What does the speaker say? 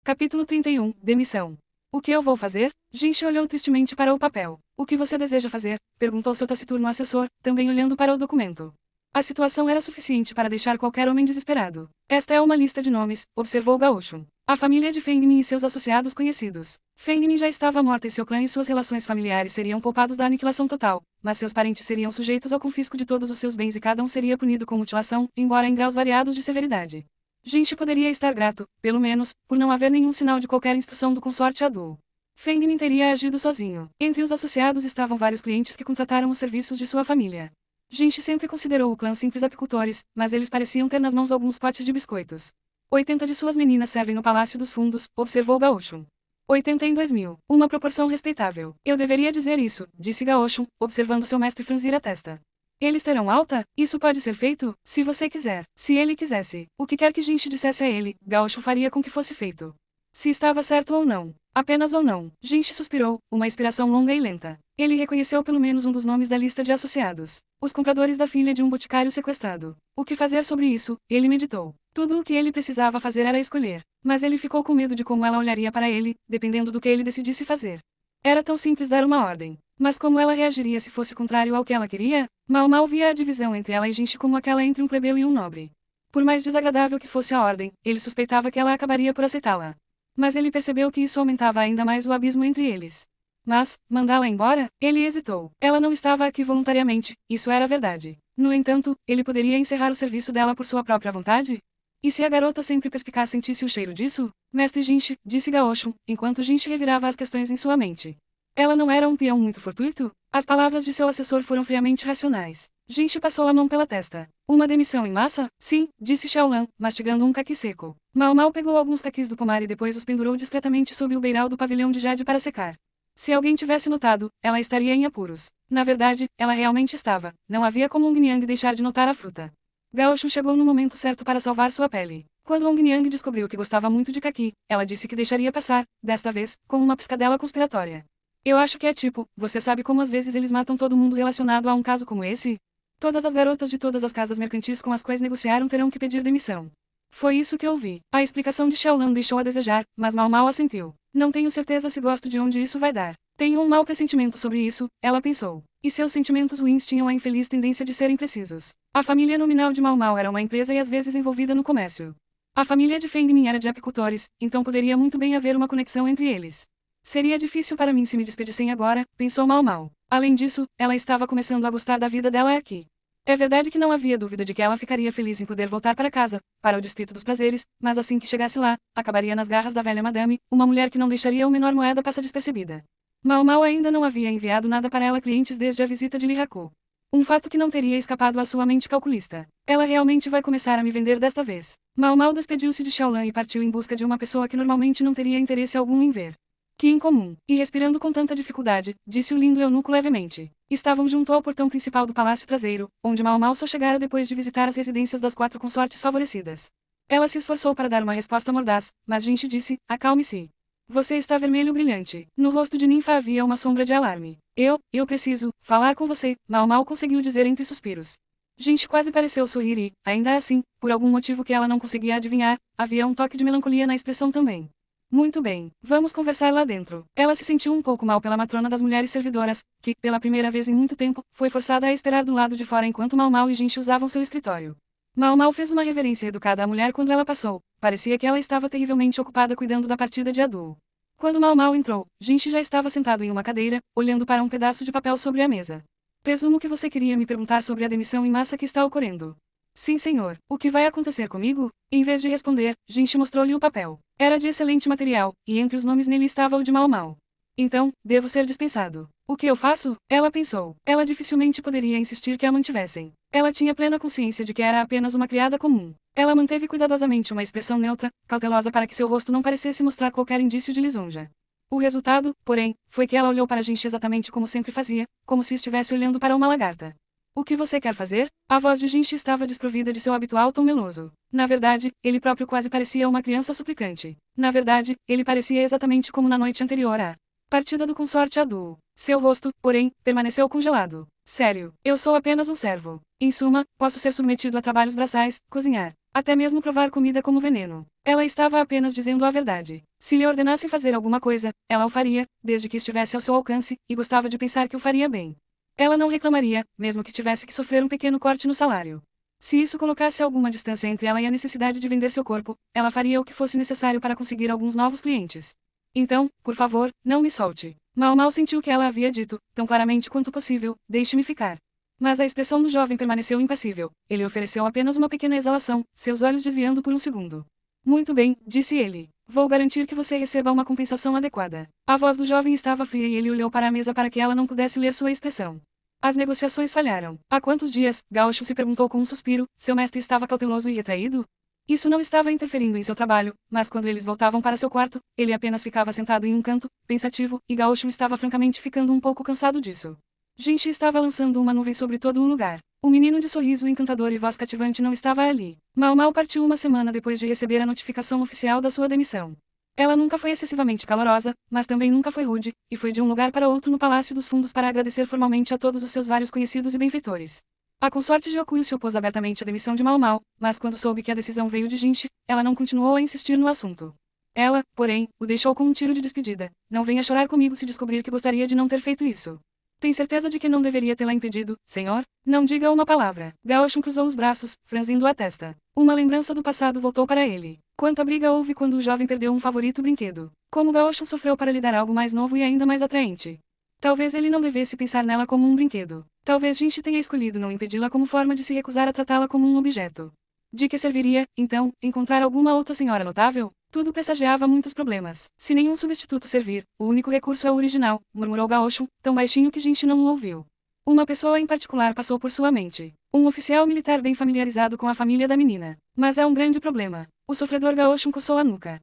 Capítulo 31. Demissão. O que eu vou fazer? Jinchi olhou tristemente para o papel. O que você deseja fazer? Perguntou seu taciturno assessor, também olhando para o documento. A situação era suficiente para deixar qualquer homem desesperado. Esta é uma lista de nomes, observou Gaoshun. A família de Feng Min e seus associados conhecidos. Feng Min já estava morta e seu clã e suas relações familiares seriam poupados da aniquilação total, mas seus parentes seriam sujeitos ao confisco de todos os seus bens e cada um seria punido com mutilação, embora em graus variados de severidade. Jinchi poderia estar grato, pelo menos, por não haver nenhum sinal de qualquer instrução do consorte Adu. Feng Min teria agido sozinho. Entre os associados estavam vários clientes que contrataram os serviços de sua família. Jinchi sempre considerou o clã simples apicultores, mas eles pareciam ter nas mãos alguns potes de biscoitos. 80 de suas meninas servem no Palácio dos Fundos, observou Gaoshun. 82.000, uma proporção respeitável. Eu deveria dizer isso, disse Gaoshun, observando seu mestre franzir a testa. Eles terão alta? Isso pode ser feito, se você quiser. Se ele quisesse, o que quer que Jinchi dissesse a ele, Gaoshun faria com que fosse feito. Se estava certo ou não. Apenas ou não. Jinchi suspirou, uma expiração longa e lenta. Ele reconheceu pelo menos um dos nomes da lista de associados. Os compradores da filha de um boticário sequestrado. O que fazer sobre isso? Ele meditou. Tudo o que ele precisava fazer era escolher. Mas ele ficou com medo de como ela olharia para ele, dependendo do que ele decidisse fazer. Era tão simples dar uma ordem. Mas como ela reagiria se fosse contrário ao que ela queria? Mal via a divisão entre ela e Jinchi como aquela entre um plebeu e um nobre. Por mais desagradável que fosse a ordem, ele suspeitava que ela acabaria por aceitá-la. Mas ele percebeu que isso aumentava ainda mais o abismo entre eles. Mas, mandá-la embora? Ele hesitou. Ela não estava aqui voluntariamente, isso era verdade. No entanto, ele poderia encerrar o serviço dela por sua própria vontade? E se a garota sempre perspicaz sentisse o cheiro disso? Mestre Jinchi, disse Gaoshun, enquanto Jinchi revirava as questões em sua mente. Ela não era um peão muito fortuito? As palavras de seu assessor foram friamente racionais. Jinchi passou a mão pela testa. Uma demissão em massa? Sim, disse Xiaolan, mastigando um caqui seco. Mal pegou alguns caquis do pomar e depois os pendurou discretamente sob o beiral do pavilhão de jade para secar. Se alguém tivesse notado, ela estaria em apuros. Na verdade, ela realmente estava. Não havia como Ong Niang deixar de notar a fruta. Gaoshun chegou no momento certo para salvar sua pele. Quando Ong Niang descobriu que gostava muito de caqui, ela disse que deixaria passar, desta vez, com uma piscadela conspiratória. Eu acho que é tipo, você sabe como às vezes eles matam todo mundo relacionado a um caso como esse? Todas as garotas de todas as casas mercantis com as quais negociaram terão que pedir demissão. Foi isso que ouvi. A explicação de Xiaolan deixou a desejar, mas Mal assentiu. Não tenho certeza se gosto de onde isso vai dar. Tenho um mau pressentimento sobre isso, ela pensou. E seus sentimentos ruins tinham a infeliz tendência de serem precisos. A família nominal de Mal era uma empresa e às vezes envolvida no comércio. A família de Feng Min era de apicultores, então poderia muito bem haver uma conexão entre eles. Seria difícil para mim se me despedissem agora, pensou Mal. Além disso, ela estava começando a gostar da vida dela aqui. É verdade que não havia dúvida de que ela ficaria feliz em poder voltar para casa, para o Distrito dos Prazeres, mas assim que chegasse lá, acabaria nas garras da velha madame, uma mulher que não deixaria a menor moeda passar despercebida. Mal ainda não havia enviado nada para ela clientes desde a visita de Lihaku. Um fato que não teria escapado à sua mente calculista. Ela realmente vai começar a me vender desta vez. Mal despediu-se de Xiaolan e partiu em busca de uma pessoa que normalmente não teria interesse algum em ver. Que incomum. E respirando com tanta dificuldade, disse o lindo eunuco levemente. Estavam junto ao portão principal do palácio traseiro, onde Mal só chegara depois de visitar as residências das 4 consortes favorecidas. Ela se esforçou para dar uma resposta mordaz, mas Jinchi disse, acalme-se. Você está vermelho brilhante. No rosto de Ninfa havia uma sombra de alarme. Eu preciso falar com você, Mal conseguiu dizer entre suspiros. Jinchi quase pareceu sorrir e, ainda assim, por algum motivo que ela não conseguia adivinhar, havia um toque de melancolia na expressão também. Muito bem, vamos conversar lá dentro. Ela se sentiu um pouco mal pela matrona das mulheres servidoras, que, pela primeira vez em muito tempo, foi forçada a esperar do lado de fora enquanto Mal e Jinchi usavam seu escritório. Mal fez uma reverência educada à mulher quando ela passou. Parecia que ela estava terrivelmente ocupada cuidando da partida de Adu. Quando Mal entrou, Jinchi já estava sentado em uma cadeira, olhando para um pedaço de papel sobre a mesa. Presumo que você queria me perguntar sobre a demissão em massa que está ocorrendo. Sim, senhor. O que vai acontecer comigo? Em vez de responder, Jinchi mostrou-lhe o papel. Era de excelente material, e entre os nomes nele estava o de Mal. Então, devo ser dispensado. O que eu faço? Ela pensou. Ela dificilmente poderia insistir que a mantivessem. Ela tinha plena consciência de que era apenas uma criada comum. Ela manteve cuidadosamente uma expressão neutra, cautelosa para que seu rosto não parecesse mostrar qualquer indício de lisonja. O resultado, porém, foi que ela olhou para Jinchi exatamente como sempre fazia, como se estivesse olhando para uma lagarta. O que você quer fazer? A voz de Jinchi estava desprovida de seu habitual tom meloso. Na verdade, ele próprio quase parecia uma criança suplicante. Na verdade, ele parecia exatamente como na noite anterior à partida do consorte Adu. Seu rosto, porém, permaneceu congelado. Sério, eu sou apenas um servo. Em suma, posso ser submetido a trabalhos braçais, cozinhar, até mesmo provar comida como veneno. Ela estava apenas dizendo a verdade. Se lhe ordenassem fazer alguma coisa, ela o faria, desde que estivesse ao seu alcance, e gostava de pensar que o faria bem. Ela não reclamaria, mesmo que tivesse que sofrer um pequeno corte no salário. Se isso colocasse alguma distância entre ela e a necessidade de vender seu corpo, ela faria o que fosse necessário para conseguir alguns novos clientes. Então, por favor, não me solte. Mal Mal sentiu que ela havia dito, tão claramente quanto possível, deixe-me ficar. Mas a expressão do jovem permaneceu impassível. Ele ofereceu apenas uma pequena exalação, seus olhos desviando por um segundo. Muito bem, disse ele. Vou garantir que você receba uma compensação adequada. A voz do jovem estava fria e ele olhou para a mesa para que ela não pudesse ler sua expressão. As negociações falharam. Há quantos dias? Gaúcho se perguntou com um suspiro. Seu mestre estava cauteloso e retraído? Isso não estava interferindo em seu trabalho, mas quando eles voltavam para seu quarto, ele apenas ficava sentado em um canto, pensativo, e Gaúcho estava francamente ficando um pouco cansado disso. Gente estava lançando uma nuvem sobre todo o lugar. O menino de sorriso encantador e voz cativante não estava ali. Mal Mal partiu uma semana depois de receber a notificação oficial da sua demissão. Ela nunca foi excessivamente calorosa, mas também nunca foi rude, e foi de um lugar para outro no Palácio dos Fundos para agradecer formalmente a todos os seus vários conhecidos e benfeitores. A consorte de Okuyo se opôs abertamente à demissão de Mal Mal, mas quando soube que a decisão veio de Jinchi, ela não continuou a insistir no assunto. Ela, porém, o deixou com um tiro de despedida. Não venha chorar comigo se descobrir que gostaria de não ter feito isso. Tem certeza de que não deveria tê-la impedido, senhor? Não diga uma palavra. Gaoshun cruzou os braços, franzindo a testa. Uma lembrança do passado voltou para ele. Quanta briga houve quando o jovem perdeu um favorito brinquedo. Como Gaoshun sofreu para lhe dar algo mais novo e ainda mais atraente. Talvez ele não devesse pensar nela como um brinquedo. Talvez Jinchi tenha escolhido não impedi-la como forma de se recusar a tratá-la como um objeto. De que serviria, então, encontrar alguma outra senhora notável? Tudo pressagiava muitos problemas. Se nenhum substituto servir, o único recurso é o original, murmurou Gaoshun, tão baixinho que Jinchi não o ouviu. Uma pessoa em particular passou por sua mente. Um oficial militar bem familiarizado com a família da menina. Mas é um grande problema. O sofredor Gaoshun coçou a nuca.